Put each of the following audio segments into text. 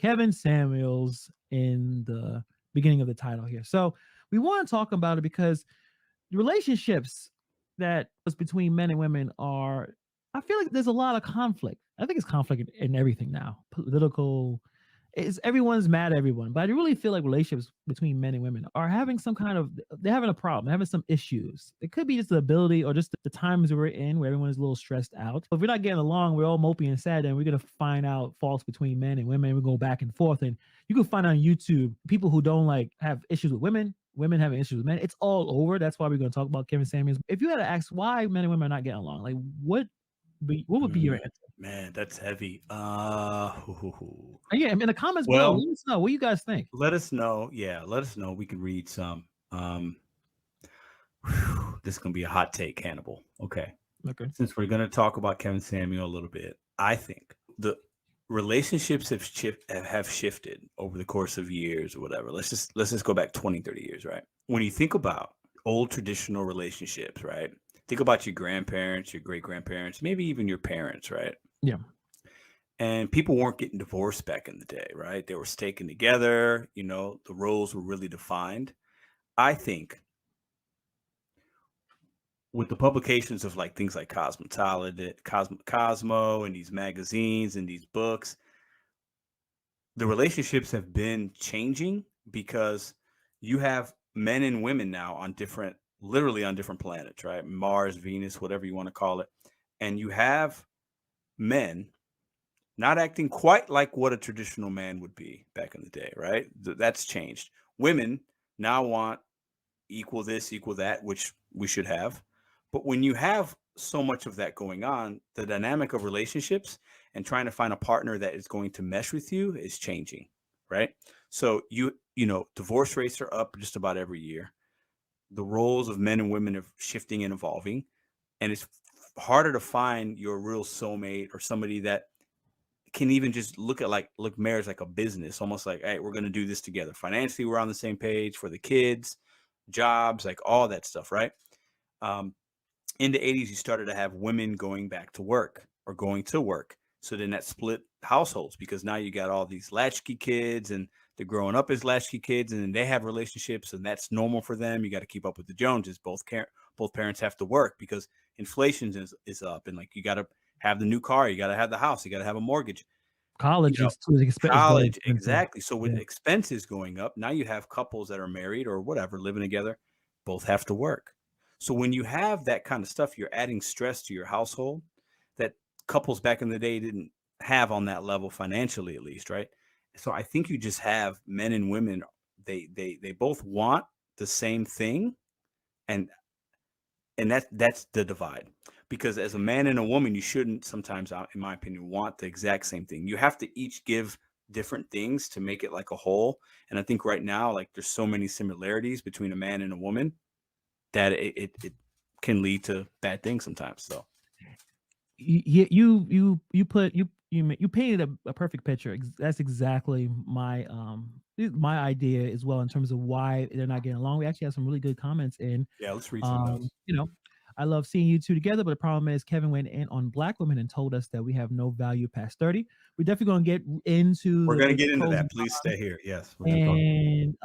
Kevin Samuels in the beginning of the title here. So we want to talk about it because the relationships that was between men and women are, I feel like there's a lot of conflict. I think it's conflict in everything now. Political, is everyone's mad at everyone, but I really feel like relationships between men and women are having some kind of, they're having a problem, they're having some issues. It could be just the ability or just the times we're in where everyone's a little stressed out. If we're not getting along, we're all mopey and sad, and we're gonna find out faults between men and women. We go back and forth, and you can find on YouTube people who don't like have issues with women, women having issues with men. It's all over. That's why we're gonna talk about Kevin Samuels. If you had to ask why men and women are not getting along, like what would be your answer? Man, that's heavy. Yeah, in the comments below, Well, let us know what you guys think. let us know. Yeah, let us know. We can read some. This is gonna be a hot take, Hannibal. Okay. Okay. Since we're gonna talk about Kevin Samuel a little bit, I think the relationships have shifted over the course of years or whatever. Let's just go back 20, 30 years, right? When you think about old traditional relationships, right? Think about your grandparents, your great grandparents, maybe even your parents, right? Yeah. And people weren't getting divorced back in the day, right? They were staking together, the roles were really defined. I think with the publications of like things like Cosmo and these magazines and these books, the relationships have been changing because you have men and women now on literally on different planets, right? Mars, Venus, whatever you want to call it. And you have men not acting quite like what a traditional man would be back in the day, right? That's changed. Women now want equal this, equal that, which we should have. But when you have so much of that going on, the dynamic of relationships and trying to find a partner that is going to mesh with you is changing, right? So divorce rates are up just about every year. The roles of men and women are shifting and evolving, and it's harder to find your real soulmate or somebody that can even just look marriage like a business, almost like, hey, we're going to do this together. Financially, we're on the same page for the kids, jobs, like all that stuff, right? In the 80s, you started to have women going back to work or going to work. So then that split households because now you got all these latchkey kids and they're growing up as latchkey kids and then they have relationships and that's normal for them. You got to keep up with the Joneses. Both parents have to work because inflation is up and like you got to have the new car, you got to have the house, you got to have a mortgage. College is very College, expensive. exactly. So with Yeah. expenses going up, now you have couples that are married or whatever, living together, both have to work. So when you have that kind of stuff, you're adding stress to your household that couples back in the day didn't have on that level financially, at least, right? So I think you just have men and women, they both want the same thing, and that's the divide. Because as a man and a woman, you shouldn't sometimes, in my opinion, want the exact same thing. You have to each give different things to make it like a whole. And I think right now, like there's so many similarities between a man and a woman that it can lead to bad things sometimes. So You painted a perfect picture. That's exactly my idea as well in terms of why they're not getting along. We actually have some really good comments in. yeah, let's read some of those. I love seeing you two together, but the problem is Kevin went in on black women and told us that we have no value past 30. We're definitely going to get into We're going to the get into pros that. and Please stay here. Yes. cons. And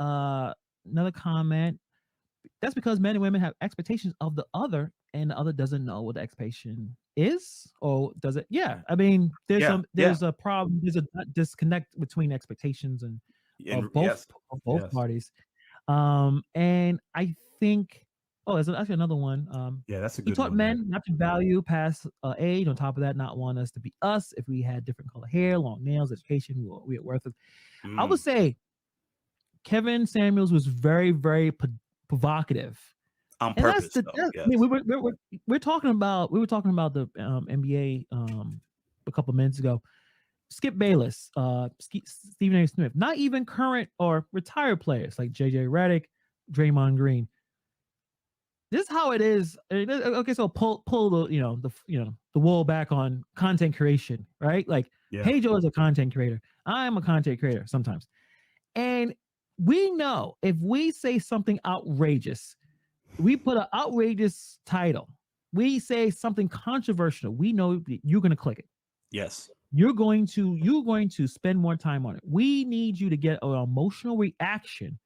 another comment. That's because men and women have expectations of the other, and the other doesn't know what the expectation is, or does it? Yeah, I mean, there's a problem. There's a disconnect between expectations and of both Yes. parties. And I think, oh, there's actually another one. Yeah, that's a He good taught one. men not to value past age. On top of that, not want us to be us. If we had different color hair, long nails, education, we are worth it. I would say Kevin Samuels was very, very provocative. On And that's purpose, the though. that, I Yes. mean, we're talking about the NBA a couple of minutes ago. Skip Bayless, Stephen A. Smith, not even current or retired players like JJ Redick, Draymond Green. This is how it is. Okay, so pull the wool back on content creation, right? Like Pedro is a content creator. I'm a content creator sometimes, and we know if we say something outrageous, we put an outrageous title, we say something controversial, we know you're going to click it. Yes. you're going to spend more time on it. We need you to get an emotional reaction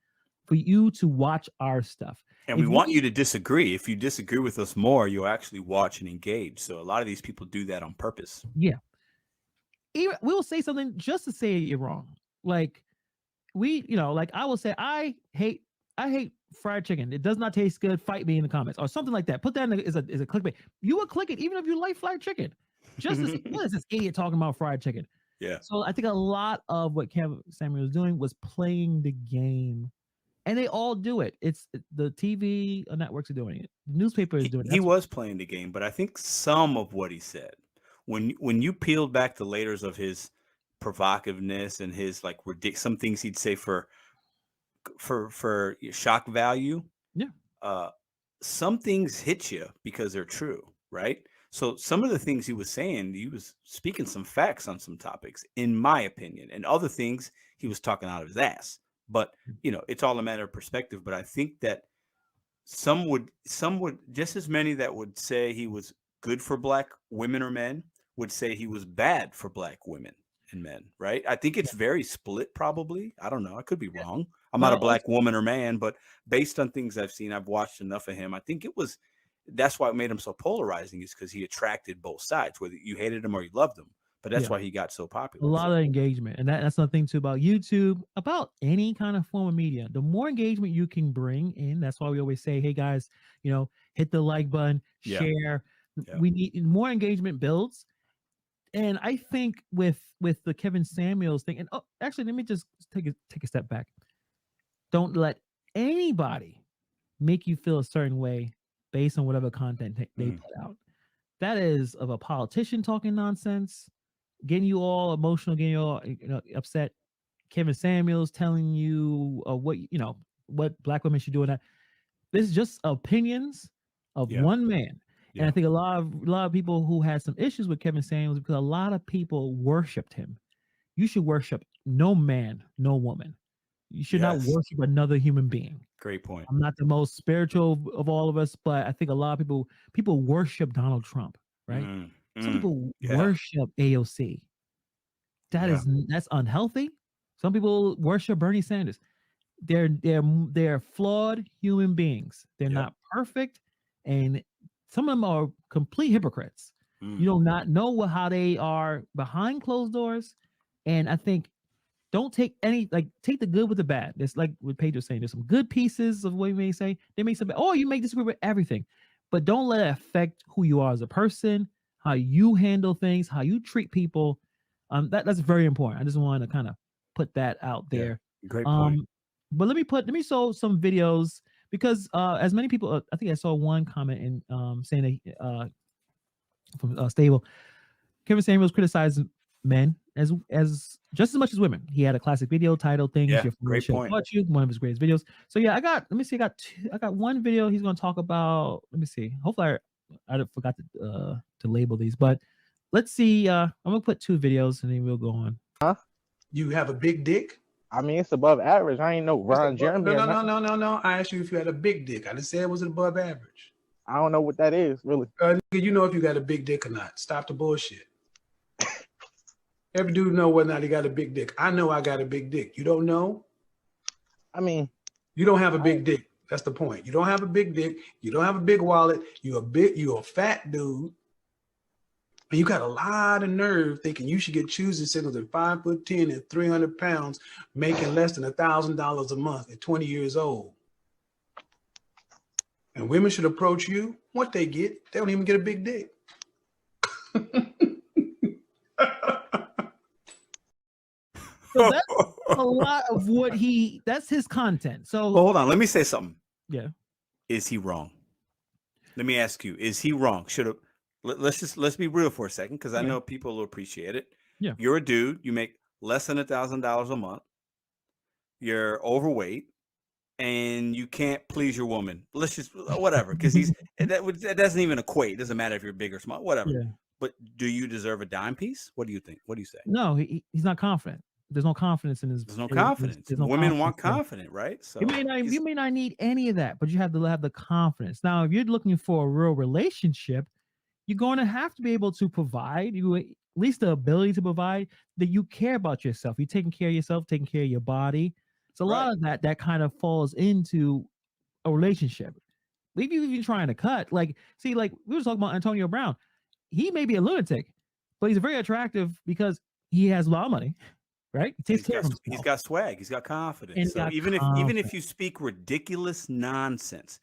for you to watch our stuff. And we If you want you need, to disagree. If you disagree with us more, you'll actually watch and engage. So a lot of these people do that on purpose. yeah, even, we'll say something just to say you're wrong. Like like I will say, I hate fried chicken. It does not taste good. Fight me in the comments or something like that. Put that in as a clickbait. You would click it even if you like fried chicken. Just as what is this idiot talking about fried chicken? Yeah. So I think a lot of what Kevin Samuel was doing was playing the game, and they all do it. The TV networks are doing it. The newspaper is doing it. He was playing the game, but I think some of what he said, when you peeled back the layers of his provocativeness and his like some things he'd say for shock value, Yeah, uh, some things hit you because they're true, right? So some of the things he was saying, he was speaking some facts on some topics, in my opinion, and other things he was talking out of his ass. But it's all a matter of perspective. But I think that some would just as many that would say he was good for black women or men would say he was bad for black women and men, right? I think yeah, it's very split, probably. I don't know, I could be yeah. wrong. I'm not But a black woman or man, but based on things I've seen, I've watched enough of him. I think that's why it made him so polarizing, is because he attracted both sides, whether you hated him or you loved him. But that's yeah, why he got so a popular. lot So of engagement, and that's the thing too about YouTube, about any kind of form of media. The more engagement you can bring in, that's why we always say, "Hey guys, hit the like button, yeah, share." yeah. We need more engagement builds, and I think with the Kevin Samuels thing, and actually, let me just take a step back. Don't let anybody make you feel a certain way based on whatever content they Mm, put out. That is of a politician talking nonsense, getting you all emotional, getting you all upset. Kevin Samuels telling you what black women should do. And that this is just opinions of yeah, one man. And I yeah, think a lot of people who had some issues with Kevin Samuels because a lot of people worshipped him. You should worship no man, no woman. You should not yes. worship another human being. Great point. I'm not the most spiritual of all of us, but I think a lot of people worship Donald Trump, right? Mm, Some mm, people yeah, worship AOC. yeah, That's unhealthy. Some people worship Bernie Sanders. They're flawed human beings. They're yep. not perfect, and some of them are complete hypocrites. You Mm, do not know how they are behind closed doors, and I think don't take take the good with the bad. It's like what Pedro was saying. There's some good pieces of what you may say. They may say, oh, you may disagree with everything, but don't let it affect who you are as a person, how you handle things, how you treat people. That's very important. I just want to kind of put that out yeah, there. great point. Um, but let me show some videos because as many people, I think I saw one comment in saying that from Stable Kevin Samuels criticized men as just as much as women. He had a classic video titled "Things Yeah, Your Father great Should Have point. Taught You," one of his greatest videos. So yeah, let me see, I got one video he's going to talk about. Let me see. Hopefully, I forgot to label these, but let's see. I'm gonna put two videos and then we'll go on. Huh? You have a big dick? I mean, it's above average. I ain't no Ron Jeremy No, or no, no, nothing. no, no, no. I asked you if you had a big dick. I didn't say it was above average. I don't know what that is, really. You know if you got a big dick or not. Stop the bullshit. Every dude know whether or not he got a big dick. I know I got a big dick. You don't know? I mean, You don't have a I big ain't, dick. That's the point. You don't have a big dick. You don't have a big wallet. You're a fat dude. And you got a lot of nerve thinking you should get choosing signals at 5'10" and 300 pounds, making less than $1,000 a month at 20 years old. And women should approach you. What they get, they don't even get a big dick. So that's a lot of what that's his content. So Well, hold on. Let me say something. yeah, Is he wrong? Let me ask you, is he wrong? Let's be real for a second, because I okay, know people will appreciate it. yeah, You're a dude, you make less than $1,000 a month, you're overweight, and you can't please your woman. Let's just whatever, because that doesn't even equate. It doesn't matter if you're big or small, whatever. yeah. But do you deserve a dime piece? What do you think? What do you say? No, he's not confident. There's no confidence in his. There's no confidence. There's no Women confidence want there. confident, right? You So may not he's you may not need any of that, but you have to have the confidence. Now, if you're looking for a real relationship, you're going to have to be able to provide. least the ability to provide, that you care about yourself. You're taking care of yourself, taking care of your body. So a Right. lot of that kind of falls into a relationship. If you even trying to cut, like, see, like we were talking about Antonio Brown. He may be a lunatic, but he's very attractive because he has a lot of money, right? He takes care of He's himself. got swag. He's got And confidence. he So got even confidence. if you speak ridiculous nonsense,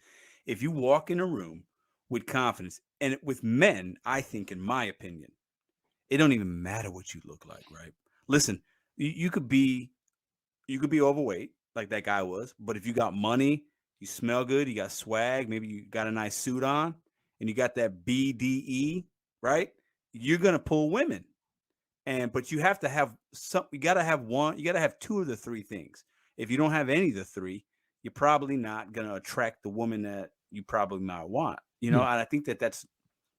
if you walk in a room with confidence, and with men, I think, in my opinion, it don't even matter what you look like, right? Listen, you could be overweight like that guy was, but if you got money, you smell good, you got swag, maybe you got a nice suit on, and you got that BDE, right? You're gonna pull women. But you have to have you got to have one, you got to have two of the three things. If you don't have any of the three, you're probably not going to attract the woman that you probably might want, you know. Yeah. And I think that's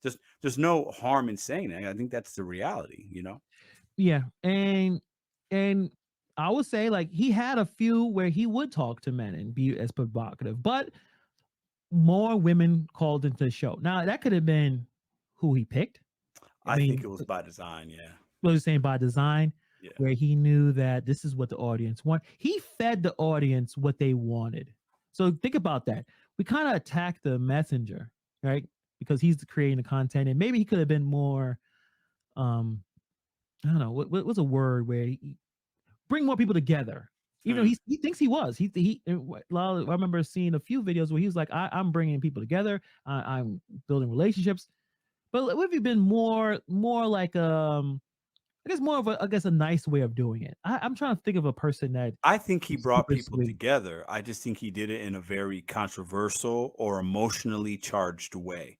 just, there's no harm in saying that. I think that's the reality, you know. Yeah. And I would say, like, he had a few where he would talk to men and be as provocative, but more women called into the show. Now that could have been who he picked. I I think mean, it was by design. Yeah. what was saying, by design, Yeah. where he knew that this is what the audience want. He fed the audience what they wanted. So think about that. We kind of attacked the messenger, right? Because he's creating the content, and maybe he could have been more. I don't know what was a word where he bring more people together. Even though he thinks he was. I remember seeing a few videos where he was like, I'm bringing people together. I'm building relationships. But what if he been more like I guess more of a nice way of doing it. I'm trying to think of a person that I think he is brought super people sweet. together. I just think he did it in a very controversial or emotionally charged way.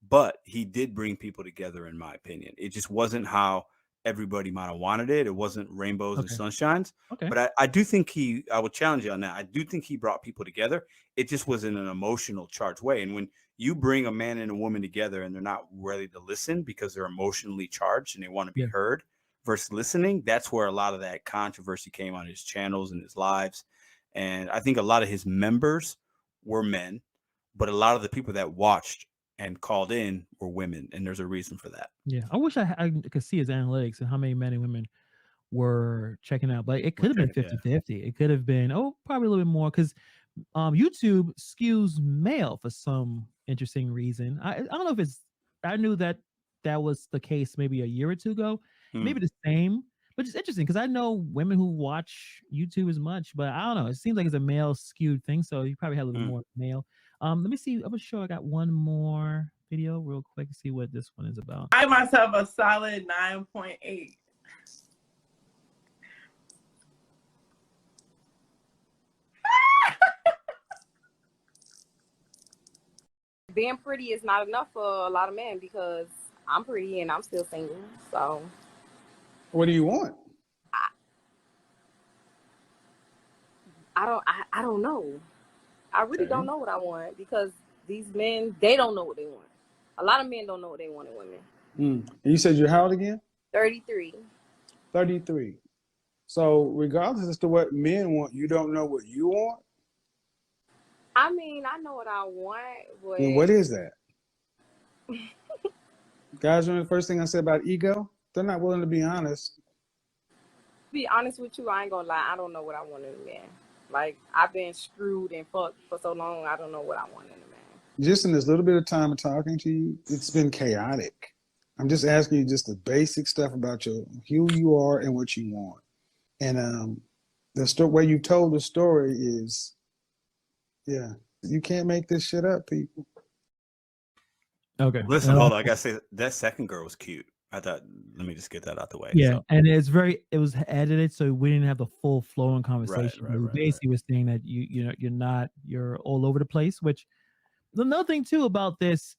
But he did bring people together, in my opinion. It just wasn't how everybody might have wanted it. It wasn't rainbows and Okay. sunshines. Okay. But I do think I would challenge you on that. I do think he brought people together. It just was in an emotional charged way. And when you bring a man and a woman together and they're not ready to listen because they're emotionally charged and they want to be Yeah. heard, versus listening, that's where a lot of that controversy came on his channels and his lives. And I think a lot of his members were men, but a lot of the people that watched and called in were women, and there's a reason for that. Yeah. I wish I could see his analytics and how many men and women were checking out, but it could have been 50-50. It could have been, probably a little bit more, because YouTube skews male for some interesting reason. I don't know if I knew that was the case maybe a year or two ago, maybe the same, but it's interesting because I know women who watch YouTube as much, but I don't know. It seems like it's a male skewed thing, so you probably have a little bit more male. Let me see. I'm sure I got one more video real quick to see what this one is about. I myself a solid 9.8. Being pretty is not enough for a lot of men because I'm pretty and I'm still single. So What do you want? I don't know. I really don't know what I want because these men, they don't know what they want. A lot of men don't know what they want in women. And you said you're how old again? 33. 33. So regardless as to what men want, you don't know what you want? I mean, I know what I want, but And what is that? Guys, remember the first thing I said about ego? They're not willing to be honest. To be honest with you, I ain't gonna lie, I don't know what I want in a man. Like, I've been screwed and fucked for so long, I don't know what I want in a man. Just in this little bit of time of talking to you, it's been chaotic. I'm just asking you just the basic stuff about who you are and what you want. And the way you told the story is, yeah, you can't make this shit up, people. Okay. Listen, hold on. I gotta say that second girl was cute. I thought, let me just get that out the way. Yeah, So. and it was edited, so we didn't have the full flowing conversation. Right, Basically was saying that you're all over the place. Which another thing too about this,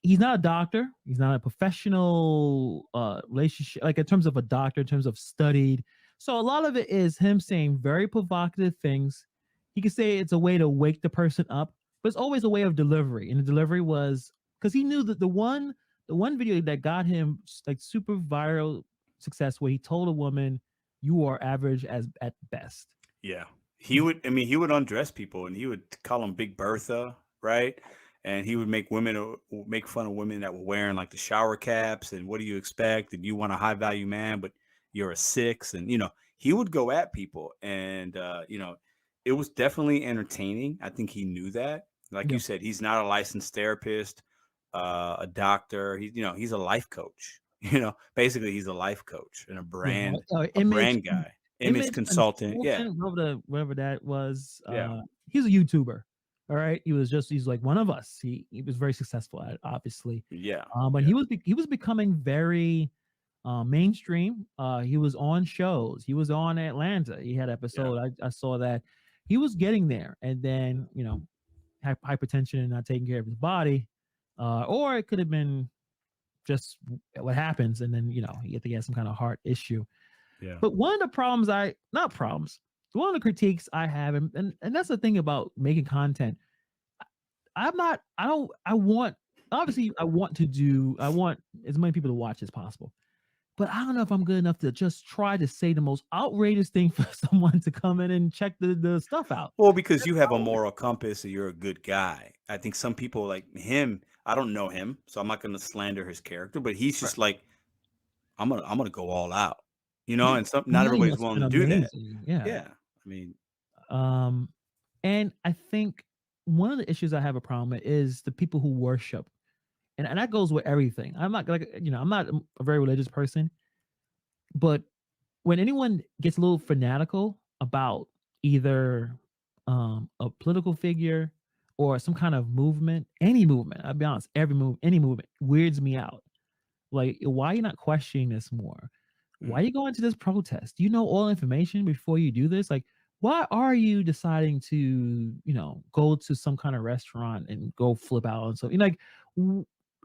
he's not a doctor. He's not a professional relationship, like in terms of a doctor, in terms of studied. So a lot of it is him saying very provocative things. He could say it's a way to wake the person up, but it's always a way of delivery. And the delivery was because he knew that the one video that got him like super viral success, where he told a woman, "You are average at best." Yeah, he would undress people and he would call them Big Bertha, right? and he would make fun of women that were wearing like the shower caps, and what do you expect? And you want a high value man, but you're a 6, and he would go at people, and it was definitely entertaining. I think he knew that. Like you Yeah. said, he's not a licensed therapist, a doctor. He's a life coach. Basically he's a life coach and a Yeah. brand guy, image consultant. Yeah. Whatever that was. Yeah. He's a YouTuber. All right. He's like one of us. He was very successful at it, obviously. Yeah. But he was becoming very mainstream. He was on shows. He was on Atlanta. He had episode. I saw that he was getting there, and then hypertension and not taking care of his body, or it could have been just what happens, and then he had some kind of heart issue. Yeah. But one of the problems one of the critiques I have, and that's the thing about making content. I want as many people to watch as possible. But I don't know if I'm good enough to just try to say the most outrageous thing for someone to come in and check the stuff out. Well, because you have a moral compass and you're a good guy. I think some people like him, I don't know him, so I'm not going to slander his character, but he's just like, I'm gonna go all out, and not everybody's willing to do that. Yeah. I mean, and I think one of the issues I have a problem with is the people who worship. And that goes with everything. I'm not I'm not a very religious person, but when anyone gets a little fanatical about either a political figure or some kind of movement, any movement, I'll be honest, any movement weirds me out. Like, why are you not questioning this more? Why are you going to this protest? Do you know all information before you do this? Like, why are you deciding to, go to some kind of restaurant and go flip out and so like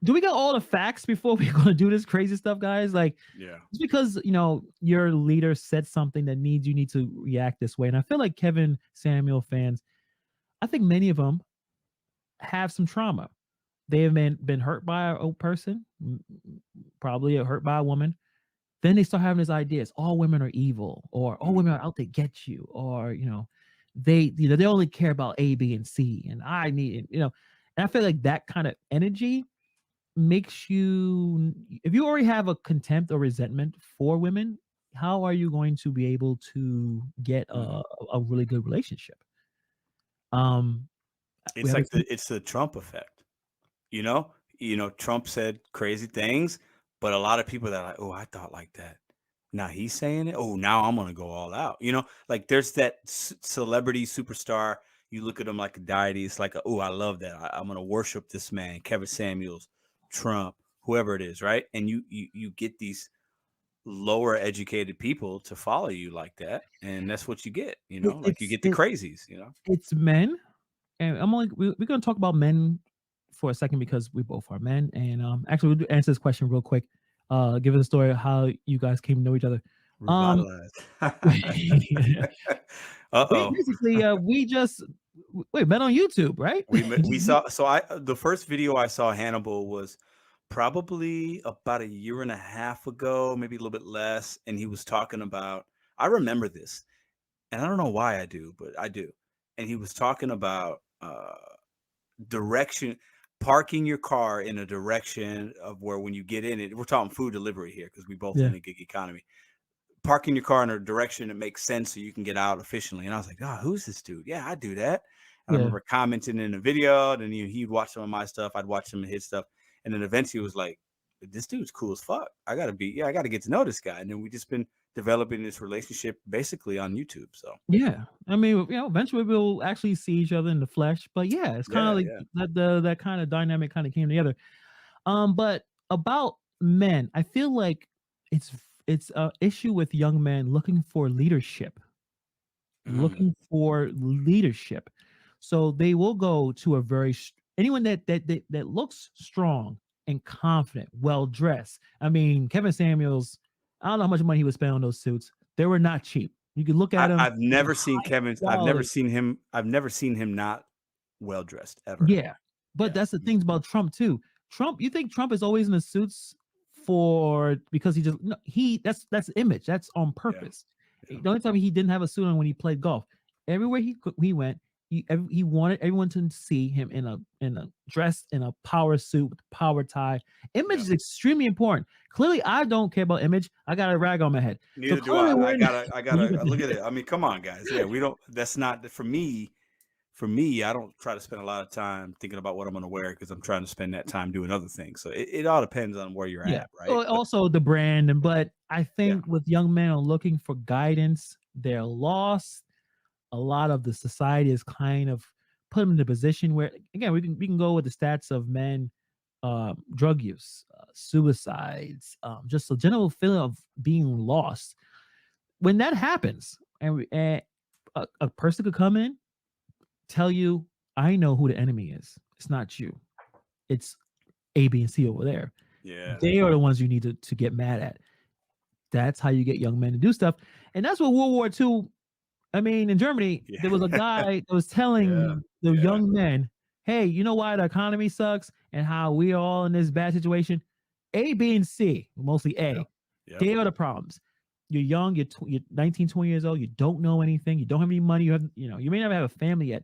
do we got all the facts before we're going to do this crazy stuff, guys? Like, it's because your leader said something that you need to react this way. And I feel like Kevin Samuel fans, I think many of them have some trauma. They have been hurt by a person, probably hurt by a woman. Then they start having these ideas: all women are evil, or all women are out to get you, or they only care about A, B, and C, and I need And I feel like that kind of energy makes you, if you already have a contempt or resentment for women, how are you going to be able to get a really good relationship? It's like it's the Trump effect. Trump said crazy things, but a lot of people that are like, oh, I thought like that. Now he's saying it. Oh, now I'm gonna go all out. Like there's that celebrity superstar. You look at him like a deity. It's like, oh, I love that. I'm gonna worship this man, Kevin Samuels, Trump, whoever it is, right? And you get these lower educated people to follow you like that, and that's what you get. Like you get the crazies. It's men, and we're gonna talk about men for a second because we both are men. And actually, we'll answer this question real quick. Give us a story of how you guys came to know each other. Basically, we just met on YouTube, right? We saw. So the first video I saw Hannibal was probably about a year and a half ago, maybe a little bit less, and he was talking about. I remember this, and I don't know why I do, but I do. And he was talking about direction. Parking your car in a direction of where when you get in it, we're talking food delivery here because we both in the gig economy. Parking your car in a direction that makes sense so you can get out efficiently. And I was like, oh, who's this dude? Yeah, I do that. I remember commenting in a video, and he'd watch some of my stuff. I'd watch some of his stuff. And then eventually it was like, this dude's cool as fuck. I got to get to know this guy. And then we just been developing this relationship basically on YouTube. So I mean, eventually we'll actually see each other in the flesh. But it's kind of like that kind of dynamic kind of came together. But about men, I feel like it's an issue with young men looking for leadership. So they will go to anyone that looks strong and confident, well dressed. I mean, Kevin Samuels, I don't know how much money he would spend on those suits. They were not cheap. You could look at him. I've never seen Kevin's. I've never seen him not well dressed ever. Yeah, but that's the things about Trump too. You think Trump is always in the suits because that's image. That's on purpose. The only time he didn't have a suit on when he played golf. Everywhere he went, he wanted everyone to see him in a dress in a power suit with a power tie. Image Yeah. is extremely important. Clearly, I don't care about image. I got a rag on my head. Neither do clearly I. we're I in- gotta look at it. I mean, come on, guys. Yeah, we don't. That's not for me. For me, I don't try to spend a lot of time thinking about what I'm going to wear because I'm trying to spend that time doing other things. So it all depends on where you're Yeah. at, right? So But also the brand, but I yeah, think with young men are looking for guidance, they're lost. A lot of the society is kind of put them in a position where, again, we can go with the stats of men, drug use, suicides, just a general feeling of being lost. When that happens, and a person could come in, tell you, I know who the enemy is. It's not you. It's A, B, and C over there. yeah, They are the ones you need to get mad at. That's how you get young men to do stuff. And that's what World War II, I mean, in Germany, yeah, there was a guy that was yeah, telling the yeah, young men, hey, you know why the economy sucks and how we are all in this bad situation? A, B, and C, mostly A. yep, yep, They are the problems. You're young, you're 19, 20 years old, you don't know anything, you don't have any money, you may never have a family yet.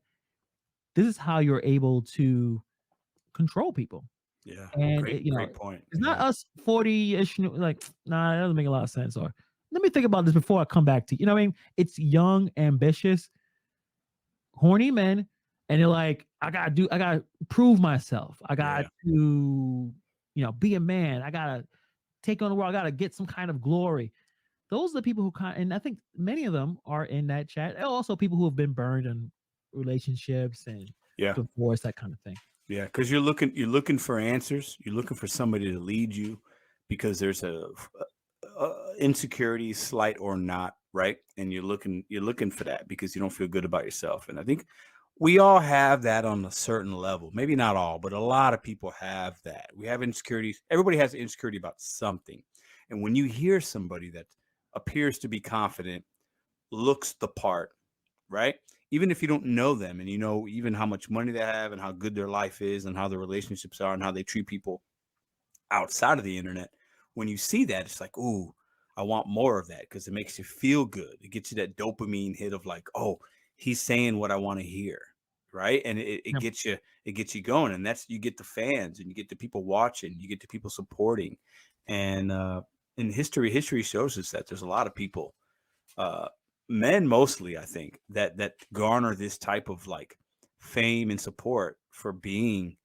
This is how you're able to control people. yeah. And Great point. it's not Yeah, us 40-ish, like, nah, that doesn't make a lot of sense. Or let me think about this before I come back to you. You know what I mean? It's young, ambitious, horny men, and they're like, I gotta prove myself. I got yeah, to, be a man. I gotta take on the world. I gotta get some kind of glory. Those are the people who and I think many of them are in that chat. And also people who have been burned in relationships and yeah, divorce, that kind of thing. yeah. Because you're looking for answers. You're looking for somebody to lead you because there's a insecurity, slight or not, right? And you're looking for that because you don't feel good about yourself. And I think we all have that on a certain level. Maybe not all, but a lot of people have that. We have insecurities. Everybody has insecurity about something. And when you hear somebody that appears to be confident, looks the part, right? Even if you don't know them and you know even how much money they have and how good their life is and how their relationships are and how they treat people outside of the internet, when you see that, it's like, ooh, I want more of that because it makes you feel good. It gets you that dopamine hit of like, oh, he's saying what I want to hear, right? And it, Yeah. it gets you going, and that's you get the fans and you get the people watching, you get the people supporting, and in history shows us that there's a lot of people, uh, men mostly, I think, that garner this type of like fame and support for being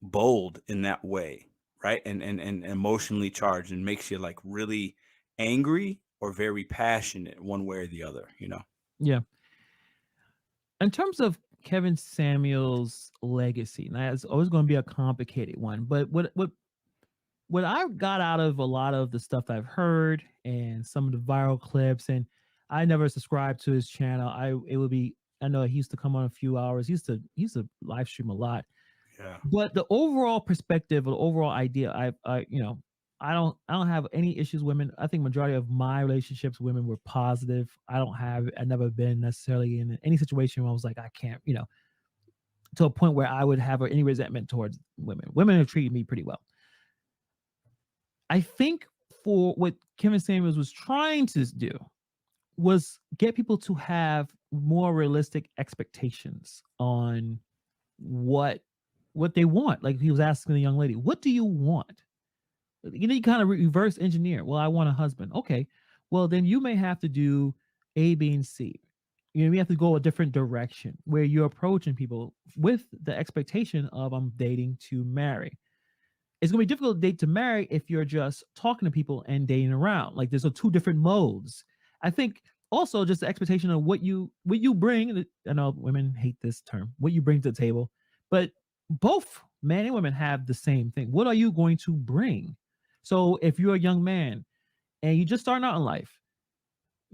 bold in that way, right? And emotionally charged and makes you like really angry or very passionate one way or the other. Yeah. In terms of Kevin Samuel's legacy, now it's always going to be a complicated one. But what I got out of a lot of the stuff I've heard and some of the viral clips, and I never subscribed to his channel. I know he used to come on a few hours. He used to live stream a lot. Yeah. But the overall perspective or the overall idea, I don't have any issues with women. I think majority of my relationships with women were positive. I've never been necessarily in any situation where I was like, I can't, to a point where I would have any resentment towards women. Women have treated me pretty well. I think for what Kevin Samuels was trying to do was get people to have more realistic expectations on what they want. Like he was asking the young lady, what do you want? You kind of reverse engineer. Well, I want a husband. Okay. Well, then you may have to do A, B, and C. We have to go a different direction where you're approaching people with the expectation of I'm dating to marry. It's gonna be difficult to date to marry if you're just talking to people and dating around. Like there's two different modes. I think also just the expectation of what you bring. I know women hate this term, what you bring to the table, but both men and women have the same thing. What are you going to bring? So if you're a young man and you just starting out in life,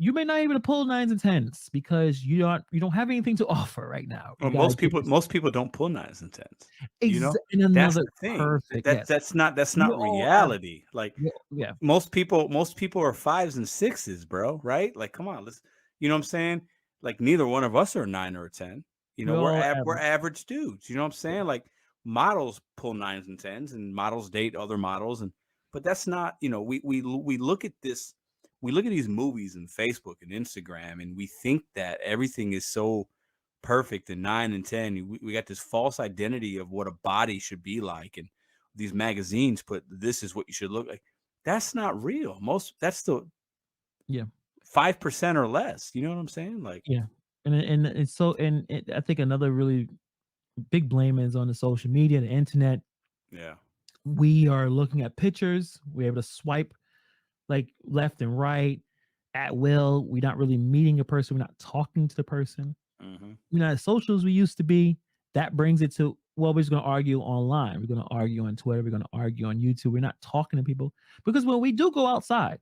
you may not be able to pull nines and tens because you don't have anything to offer right now. You Well, gotta most get people don't pull nines and tens. You know, in that's another the thing. perfect. That Yes, that's we not all have. reality. Like Yeah, most people are fives and sixes, bro. Right? Like, come on, let's. You know what I'm saying? Like, neither one of us are a 9 or a 10. we We're all we're average. average dudes. You know what I'm saying? Like, models pull nines and tens, and models date other models, but that's not. We look at this. We look at these movies and Facebook and Instagram, and we think that everything is so perfect and 9 and 10. We got this false identity of what a body should be like, and these magazines put this is what you should look like. That's not real. That's the Yeah. 5% or less. You know what I'm saying? Like, Yeah. And it's so, I think another really big blame is on the social media, the internet. yeah, We are looking at pictures. We're able to swipe like left and right at will. We're not really meeting a person. We're not talking to the person. mm-hmm. We're not as social as we used to be. That brings it to, well, we're just going to argue online. We're going to argue on Twitter. We're going to argue on YouTube. We're not talking to people because when we do go outside,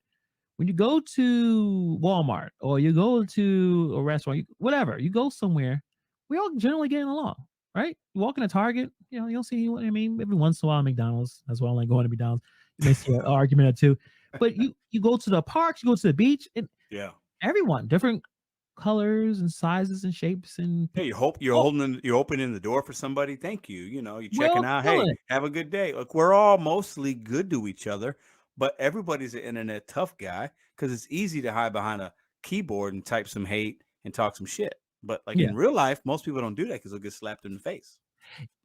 when you go to Walmart or you go to a restaurant, whatever, you go somewhere, we all generally getting along, right? You walk in a Target, you know, you'll see what I mean. Every once in a while, McDonald's. That's why I like going to McDonald's. You may see an argument or two, but you go to the parks, you go to the beach, and Yeah. everyone different colors and sizes and shapes and Hey, you're opening the door for somebody. Thank you. You know, you're we're all checking out. Hey, chilling. have a good day. Look, we're all mostly good to each other, but everybody's an internet tough guy because it's easy to hide behind a keyboard and type some hate and talk some shit. But like Yeah. in real life, most people don't do that because they'll get slapped in the face.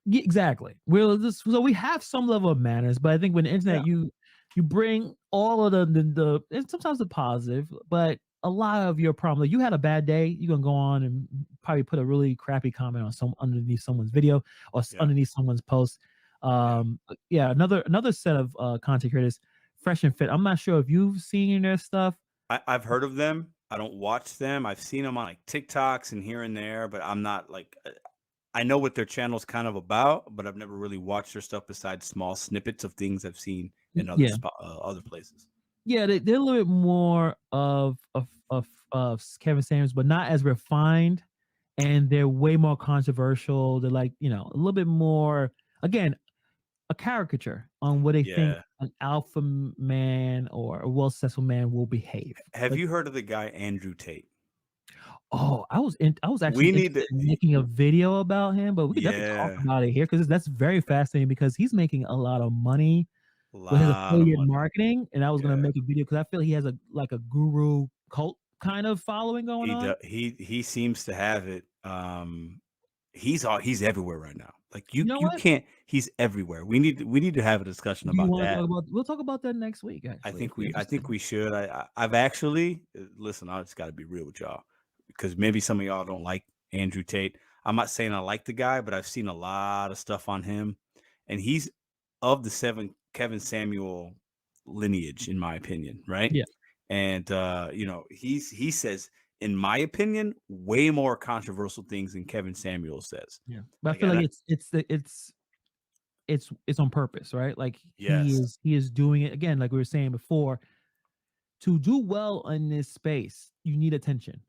Yeah, exactly. So we have some level of manners, but I think with the internet, you bring all of the and sometimes the positive, but a lot of your problem. Like you had a bad day, you're gonna go on and probably put a really crappy comment on underneath someone's video or underneath someone's post. Another set of content creators, Fresh and Fit. I'm not sure if you've seen their stuff. I've heard of them. I don't watch them. I've seen them on like TikToks and here and there, but I'm not like. I know what their channel's kind of about, but I've never really watched their stuff besides small snippets of things I've seen in other places. Yeah, they're a little bit more of Kevin Samuels, but not as refined, and they're way more controversial. They're like, you know, a little bit more, again, a caricature on what they think an alpha man or a well-successful man will behave. Have you heard of the guy Andrew Tate? Oh, I was actually interested in making a video about him, but we could definitely talk about it here because that's very fascinating because he's making a lot of money with his affiliate marketing, and I was gonna make a video because I feel he has a guru cult kind of following going on. He seems to have it. He's everywhere right now. Like you can't. He's everywhere. We need to have a discussion about that. We'll talk about that next week. Actually, I think we should. I've actually listen. I just got to be real with y'all because maybe some of y'all don't like Andrew Tate. I'm not saying I like the guy, but I've seen a lot of stuff on him, and he's of the 7 Kevin Samuel lineage, in my opinion, right? Yeah. And you know, he says, in my opinion, way more controversial things than Kevin Samuel says. Yeah, but I feel like it's on purpose, right? Like he is doing it again, like we were saying before. To do well in this space, you need attention.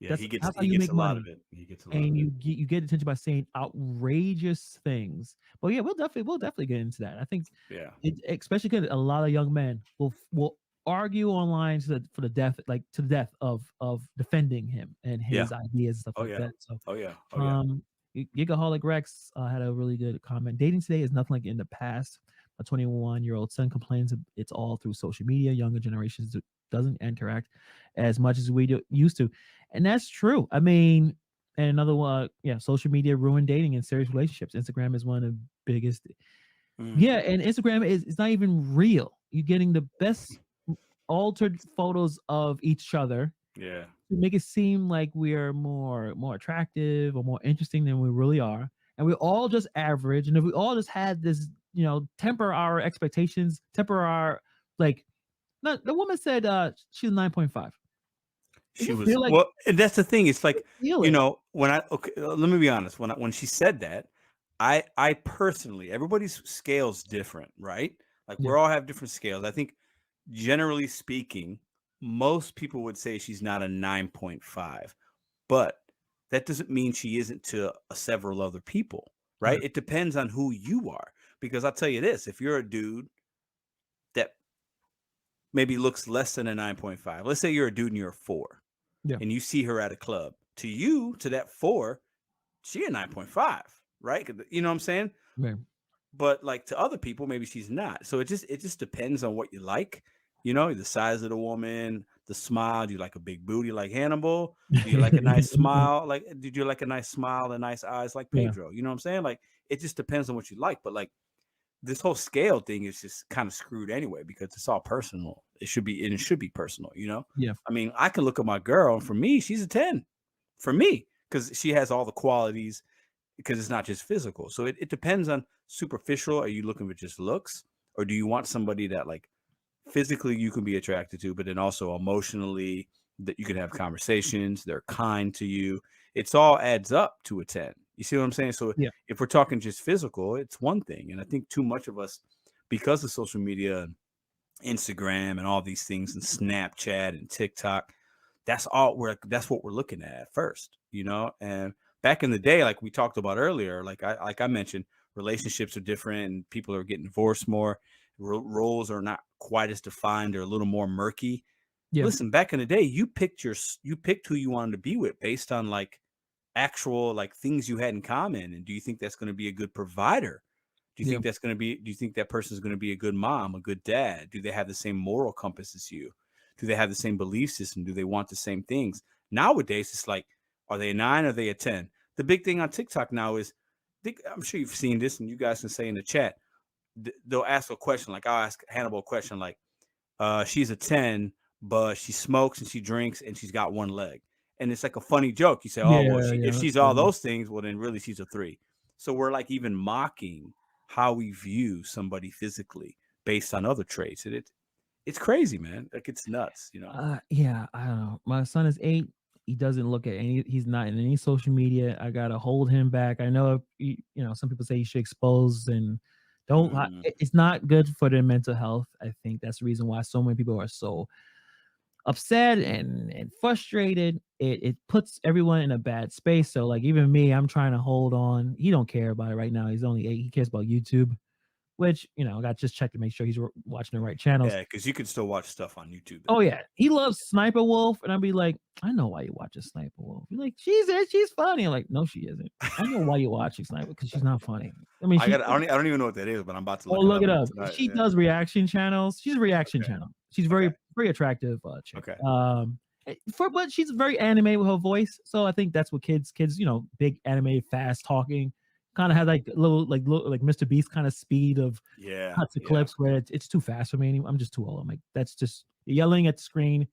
Yeah, he gets a lot of it. You get attention by saying outrageous things. But yeah, we'll definitely get into that. I think especially because a lot of young men will argue online to the death, like to the death of defending him and his ideas and stuff like that. So Gigaholic Rex had a really good comment. Dating today is nothing like in the past. A 21-year-old son complains it's all through social media. Younger generations doesn't interact as much as we used to, and that's true. I mean, and another one, social media ruined dating and serious relationships. Instagram is one of the biggest. Yeah, and Instagram is not even real. You're getting the best altered photos of each other. Yeah. To make it seem like we're more attractive or more interesting than we really are. And we're all just average. And if we all just had this, temper our expectations, temper our no, the woman said she was 9.5. She was well, and that's the thing. It's like, let me be honest. When she said that, I personally, everybody's scale's different, right? Like we all have different scales. I think generally speaking, most people would say she's not a 9.5, but that doesn't mean she isn't to several other people, right? It depends on who you are. Because I'll tell you this, if you're a dude that maybe looks less than a 9.5, let's say you're a dude and you're a 4, and you see her at a club, to that 4, she a 9.5, right? You know what I'm saying? Right. But like to other people, maybe she's not. So it just depends on what you like. The size of the woman, the smile? Do you like a big booty like Hannibal? Do you like a nice smile? Like, did you like a nice smile and nice eyes like Yeah. Pedro? You know what I'm saying? Like, it just depends on what you like. But like this whole scale thing is just kind of screwed anyway because it's all personal. It should be personal. You know? Yeah. I mean, I can look at my girl, and for me, she's a 10. For me, because she has all the qualities. Because it's not just physical. So it depends on superficial. Are you looking for just looks, or do you want somebody that like physically you can be attracted to, but then also emotionally that you can have conversations, they're kind to you. It's all adds up to a 10. You see what I'm saying? So Yeah. if we're talking just physical, it's one thing. And I think too much of us, because of social media and Instagram and all these things and Snapchat and TikTok, that's what we're looking at first, you know? And back in the day, like we talked about earlier, like I mentioned, relationships are different and people are getting divorced more. Roles are not quite as defined. They're a little more murky. Yeah. Listen, back in the day, you picked who you wanted to be with based on like actual like things you had in common. And do you think that's going to be a good provider? Do you Yeah. think do you think that person is going to be a good mom, a good dad? Do they have the same moral compass as you? Do they have the same belief system? Do they want the same things? Nowadays, it's like, are they a 9? Are they a 10? The big thing on TikTok now is, I'm sure you've seen this, and you guys can say in the chat, they'll ask a question. Like I'll ask Hannibal a question like, she's a 10, but she smokes and she drinks and she's got one leg. And it's like a funny joke. You say, oh, well, Yeah. if she's all those things, well, then really she's a 3. So we're like even mocking how we view somebody physically based on other traits. And it's crazy, man. Like it's nuts, you know? Yeah, I don't know. My son is 8. He doesn't look at he's not in any social media. I gotta hold him back. I know, some people say you should expose and don't. It's not good for their mental health. I think that's the reason why so many people are so upset and frustrated. It puts everyone in a bad space. So like even me, I'm trying to hold on. He don't care about it right now. He's only 8. He cares about YouTube, which I got to just check to make sure he's watching the right channels. Yeah, because you can still watch stuff on YouTube. Oh yeah, he loves Sniper Wolf, and I'll be like, I know why you watching Sniper Wolf. You're like, she's funny. I'm like, no, she isn't. I know why you're watching Sniper because she's not funny. I mean, I don't even know what that is, but I'm about to look it up. Tonight. She does reaction channels. She's a reaction channel. She's very attractive chick. Okay. But she's very animated with her voice, so I think that's what kids, big animated, fast talking, kind of have like little like Mr. Beast kind of speed of cuts of clips where it's too fast for me anymore. I'm just too old. I'm like, that's just yelling at the screen.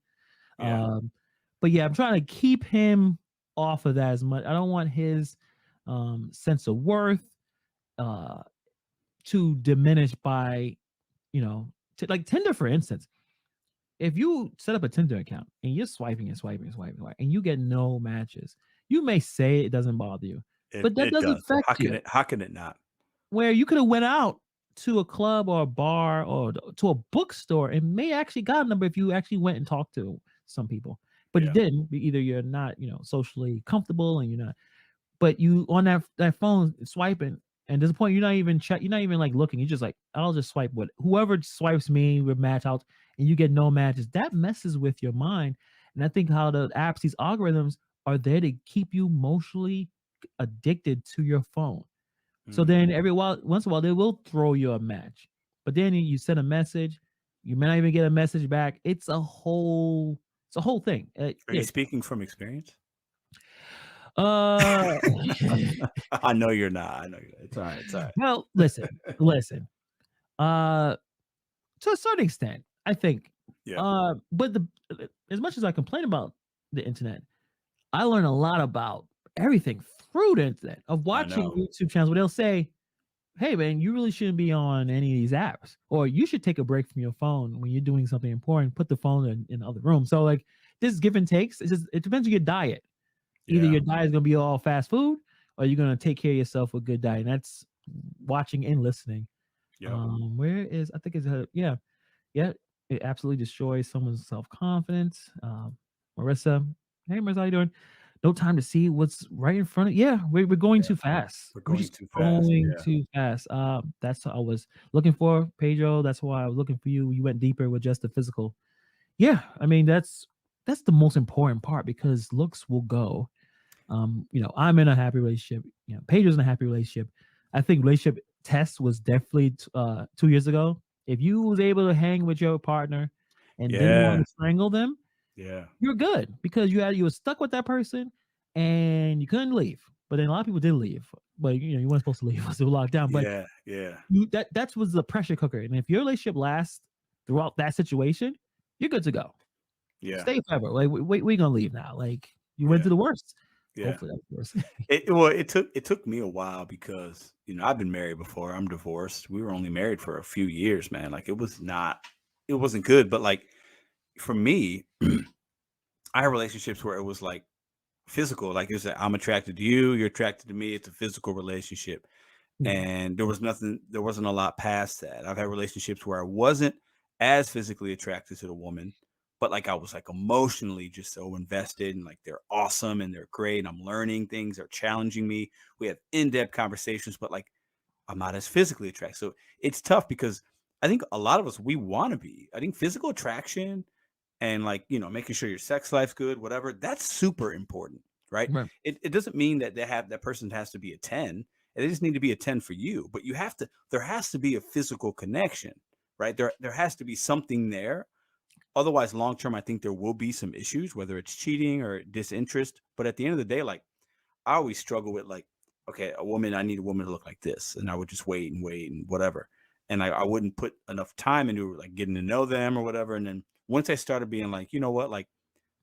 But yeah, I'm trying to keep him off of that as much. I don't want his sense of worth to diminish by, like Tinder, for instance. If you set up a Tinder account and you're swiping, and you get no matches, you may say it doesn't bother you, but that doesn't affect you. How can it not? Where you could have went out to a club or a bar or to a bookstore and may actually got a number if you actually went and talked to some people, but you didn't. Either you're not, socially comfortable and you're not, but you on that phone swiping, and there's a point you're not even like looking. You're just like, I'll just swipe with whoever swipes me with match out, and you get no matches. That messes with your mind. And I think how the apps, these algorithms, are there to keep you emotionally addicted to your phone. So then once in a while, they will throw you a match. But then you send a message, you may not even get a message back. It's a whole thing. Are you speaking from experience? I know you're not. It's all right. Well, listen. To a certain extent, I think. Yeah. But as much as I complain about the internet, I learn a lot about everything through the internet of watching YouTube channels where they'll say, hey man, you really shouldn't be on any of these apps, or you should take a break from your phone when you're doing something important, put the phone in the other room. So like this give and takes. It depends on your diet. Either your diet is going to be all fast food, or you're going to take care of yourself with good diet. And that's watching and listening. Where is, I think it's, it absolutely destroys someone's self-confidence. Marissa, hey Marissa, how you doing? No time to see what's right in front of you. Yeah, we're going too fast. We're going too fast. Too fast. That's what I was looking for, Pedro. That's why I was looking for you. You went deeper with just the physical. Yeah, I mean that's the most important part, because looks will go. I'm in a happy relationship. Pedro's in a happy relationship. I think relationship test was definitely 2 years ago. If you was able to hang with your partner and didn't want to strangle them, Yeah. you're good because you were stuck with that person and you couldn't leave. But then a lot of people did leave, but you weren't supposed to leave. It was locked down. But Yeah. Yeah. that was the pressure cooker. And if your relationship lasts throughout that situation, you're good to go. Yeah. Stay forever. Like we gonna leave now. Like you went Yeah. through the worst. Yeah. Hopefully that was worse. It took me a while because I've been married before. I'm divorced. We were only married for a few years, man. Like it wasn't good. But like for me, I had relationships where it was like physical. Like it's like I'm attracted to you, you're attracted to me. It's a physical relationship. Yeah. And there wasn't a lot past that. I've had relationships where I wasn't as physically attracted to the woman, but like I was like emotionally just so invested and like they're awesome and they're great and I'm learning things, they're challenging me. We have in-depth conversations, but like I'm not as physically attracted. So it's tough because I think a lot of us we want to be. I think physical attraction and like making sure your sex life's good, whatever, that's super important, right? Right. It doesn't mean that that person has to be a 10. They just need to be a 10 for you, but there has to be a physical connection, right? There has to be something there. Otherwise, long term, I think there will be some issues, whether it's cheating or disinterest. But at the end of the day, like I always struggle with like, okay, I need a woman to look like this. And I would just wait and whatever. And I wouldn't put enough time into like getting to know them or whatever. And then once I started being like, you know what, like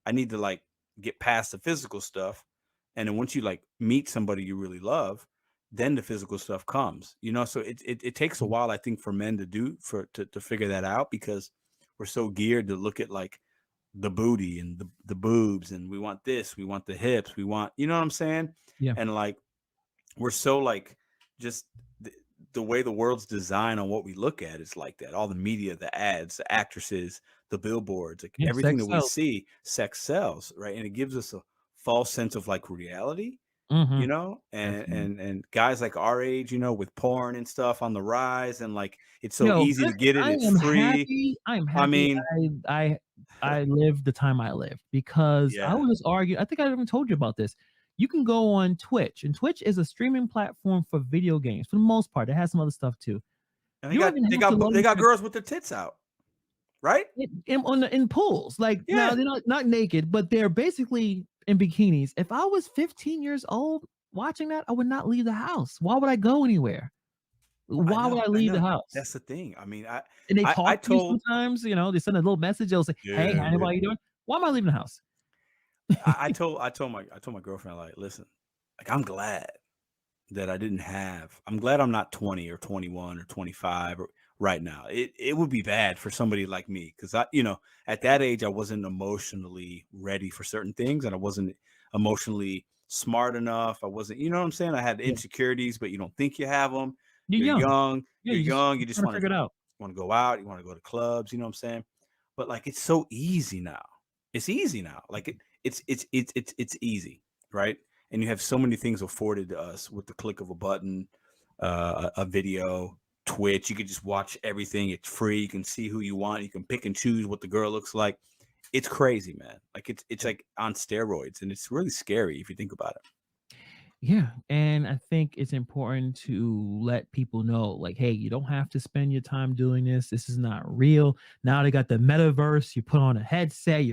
I need to like get past the physical stuff. And then once you like meet somebody you really love, then the physical stuff comes, so it takes a while, I think, for men to figure that out because we're so geared to look at like the booty and the boobs and we want this, we want the hips, we want, you know what I'm saying? Yeah. And like we're so like just the way the world's designed on what we look at is like that. All the media, the ads, the actresses, the billboards, like Yeah, everything sex that we sells. see, sex sells, right? And it gives us a false sense of like reality, Mhm. and Definitely. guys like our age, with porn and stuff on the rise, and like it's so Yo, easy to get it, it's free. I am I happy mean, I lived the time I lived because I yeah, would just argue I think I even told you about this. You can go on Twitch, and Twitch is a streaming platform for video games for the most part. It has some other stuff too. and You don't even have to they load got girls with their tits out, right? in pools. Like now Yeah, they're not naked, but they're basically in bikinis. If I was 15 years old watching that, I would not leave the house. Why would I go anywhere? Why would I I leave the know. house? That's the thing. I mean, And they I talk to you told, sometimes, they send a little message. They'll say, "Hey, yeah, Hannibal, how you doing? Why am I leaving the house?" I told my girlfriend, like, listen, like I'm glad I'm not 20 or 21 or 25 or right now. It would be bad for somebody like me because at that age I wasn't emotionally ready for certain things and I wasn't emotionally smart enough. I wasn't, you know what I'm saying? I had Yeah. insecurities, but you don't think you have them. You're You're young. young. Yeah, You're young. You you're just trying to figure it out. want to go out. You want to go to clubs. You know what I'm saying? But like it's so easy now. It's easy now. Like it's easy, right? And you have so many things afforded to us with the click of a button, a video, Twitch. You can just watch everything. It's free. You can see who you want. You can pick and choose what the girl looks like. It's crazy, man. Like it's like on steroids, and it's really scary if you think about it. Yeah, and I think it's important to let people know, like, hey, you don't have to spend your time doing this. This is not real. Now they got the metaverse. You put on a headset.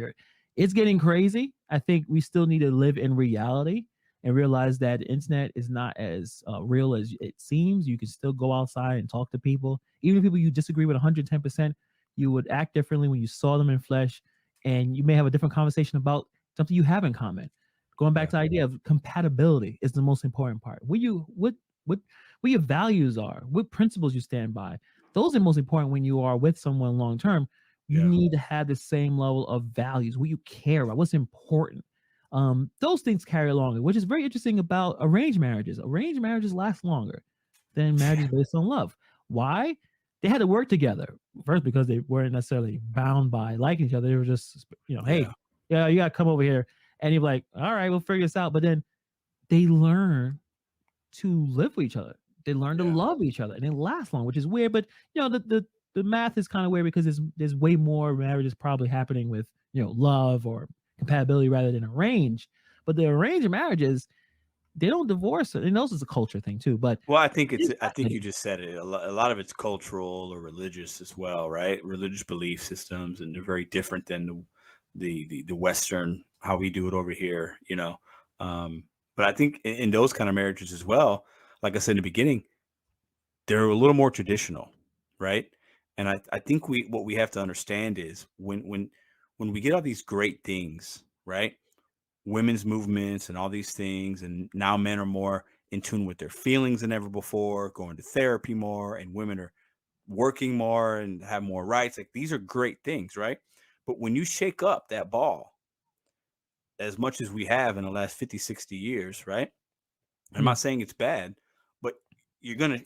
It's getting crazy. I think we still need to live in reality and realize that the internet is not as real as it seems. You can still go outside and talk to people, even people you disagree with 110%. You would act differently when you saw them in flesh, and you may have a different conversation about something you have in common. Going back Yeah, to the idea of compatibility is the most important part. What what your values are, what principles you stand by. Those are most important when you are with someone long term. You yeah, need to have the same level of values, what you care about, what's important. Those things carry longer, which is very interesting about arranged marriages. Arranged marriages last longer than marriages based on love. Why? They had to work together first because they weren't necessarily bound by liking each other. They were just, yeah, hey, yeah, you gotta come over here, and you're like, all right, we'll figure this out. But then they learn to live with each other. They learn to yeah. love each other, and it lasts long, which is weird. But the math is kind of weird because there's way more marriages probably happening with love or compatibility rather than arranged. But the arranged marriages, they don't divorce, and those is a culture thing too. But Well, I think it's I think you fascinating. just said it. A lot of it's cultural or religious as well, right? Religious belief systems, and they're very different than the Western, how we do it over here, but I think in those kind of marriages as well, like I said in the beginning, they're a little more traditional, right? And I think what we have to understand is when we get all these great things, right? Women's movements and all these things, and now men are more in tune with their feelings than ever before, going to therapy more, and women are working more and have more rights. Like, these are great things, right? But when you shake up that ball as much as we have in the last 50, 60 years, right? I'm Yeah. not saying it's bad, but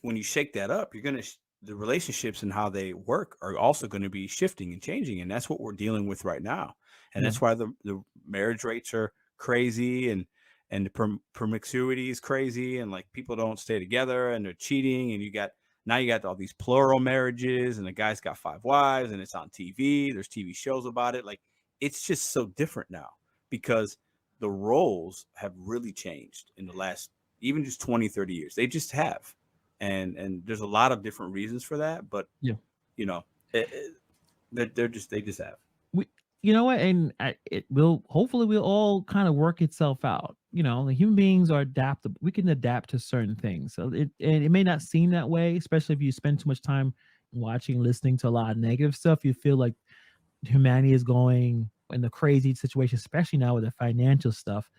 when you shake that up, the relationships and how they work are also going to be shifting and changing. And that's what we're dealing with right now. And Yeah. that's why the marriage rates are crazy, and the promiscuity is crazy, and like people don't stay together and they're cheating. And you got all these plural marriages, and the guy's got 5 wives, and it's on TV. There's TV shows about it. Like, it's just so different now because the roles have really changed in the last even just 20, 30 years. They just have. And there's a lot of different reasons for that, but Yeah. They just have. You know what? And hopefully we'll all kind of work itself out. The human beings are adaptable. We can adapt to certain things. So it may not seem that way, especially if you spend too much time watching, listening to a lot of negative stuff. You feel like humanity is going in the crazy situation, especially now with the financial stuff.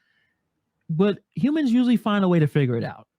But humans usually find a way to figure it out.